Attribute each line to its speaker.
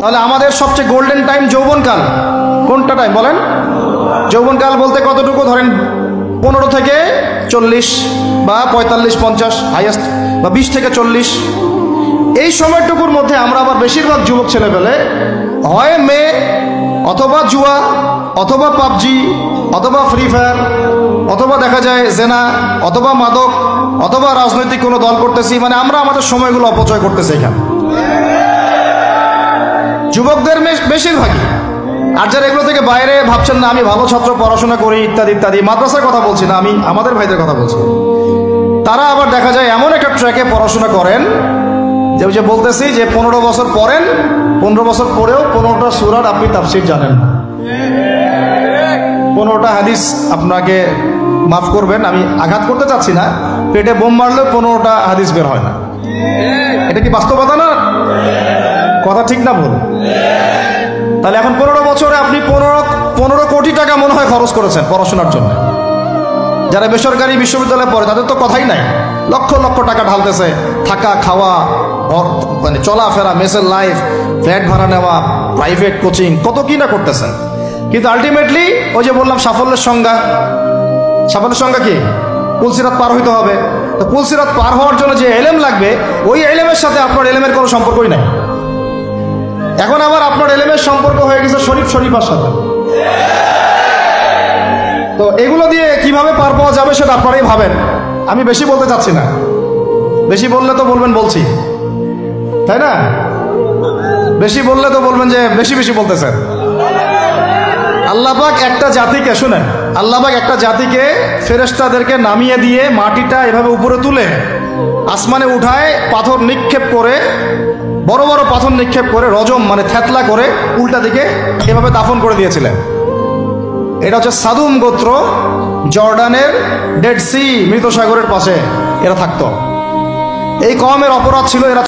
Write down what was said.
Speaker 1: তাহলে আমাদের সবচেয়ে গোল্ডেন টাইম যৌবনকাল কোনটা টাইম বলেন? যৌবনকাল বলতে কতটুকু ধরেন 15 থেকে 40 বা 45-50 হাইয়েস্ট, বা 20 থেকে 40, এই সময়টুকুর মধ্যে আমরা আবার বেশিরভাগ যুবক ছেলে পেলে হয় মেয়ে অথবা জুয়া অথবা পাবজি অথবা ফ্রি ফায়ার অথবা দেখা যায় জেনা অথবা মাদক অথবা রাজনৈতিক কোনো দল করতেছি, মানে আমরা আমাদের সময়গুলো অপচয় করতেছি এখানে যুবকদের বেশিরভাগই। আর যারা এগুলো থেকে বাইরে ভাবছেন না আমি ভালো ছাত্র পড়াশোনা করি ইত্যাদি ইত্যাদি, মাদ্রাসার কথা বলছি না, আমি আমাদের ভাইদের কথা বলছি, তারা আবার দেখা যায় এমন একটা ট্র্যাকে পড়াশোনা করেন যে বলতেছি যে 15 বছর পড়েন, 15 বছর পরেও 15টা সূরার আপনি তাফসীর জানেন না, 15টা হাদিস আপনাকে মাফ করবেন, আমি আঘাত করতে চাচ্ছি না, পেটে বোম মারলেও 15টা হাদিস বের হয় না। এটা কি বাস্তবতা না? কথা ঠিক না ভুল? তাহলে এখন 15 বছরে আপনি 15 কোটি টাকা মনে হয় খরচ করেছেন পড়াশোনার জন্য। যারা বেসরকারি বিশ্ববিদ্যালয়ে পড়ে তাদের তো কথাই নাই, লক্ষ লক্ষ টাকা ঢালতেছে, থাকা খাওয়া মানে চলাফেরা, মেসের লাইফ, ফ্ল্যাট ভাড়া নেওয়া, প্রাইভেট কোচিং, কত কি না করতেছেন। কিন্তু আলটিমেটলি ওই যে বললাম সাফল্যের সংজ্ঞা কি? পুলসিরাত পার হইতে হবে। তো পুলসিরাত পার হওয়ার জন্য যে এলেম লাগবে ওই এলেমের সাথে আপনার এলেমের কোনো সম্পর্কই নাই। এখন আবার আপনার এলেমের সম্পর্ক হয়ে গেছে শরীফার সাথে। তো এগুলো দিয়ে কিভাবে পার পাওয়া যাবে সেটা আপনারাই ভাবেন, আমি বেশি বলতে চাচ্ছি না, বেশি বললে তো বলবেন বলছি, তাই না? বেশি বললে তো বলবেন যে বেশি বেশি বলতেছেন। আল্লাহ পাক একটা জাতিকে, শুনেন, আল্লাহ পাক একটা জাতিকে ফেরেশতাদেরকে নামিয়ে দিয়ে মাটিটা এভাবে উপরে তুলে আসমানে উঠায় পাথর নিক্ষেপ করে, বড় বড় পাথর নিক্ষেপ করে, রজম মানে থেতলা করে উল্টা দিকে এভাবে দাফন করে দিয়েছিলেন। এটা হচ্ছে সাদুম গোত্র, জর্ডানের ডেড সি, মৃত সাগরের পাশে এরা থাকতো। এই কওমের অপরাধ ছিল এরা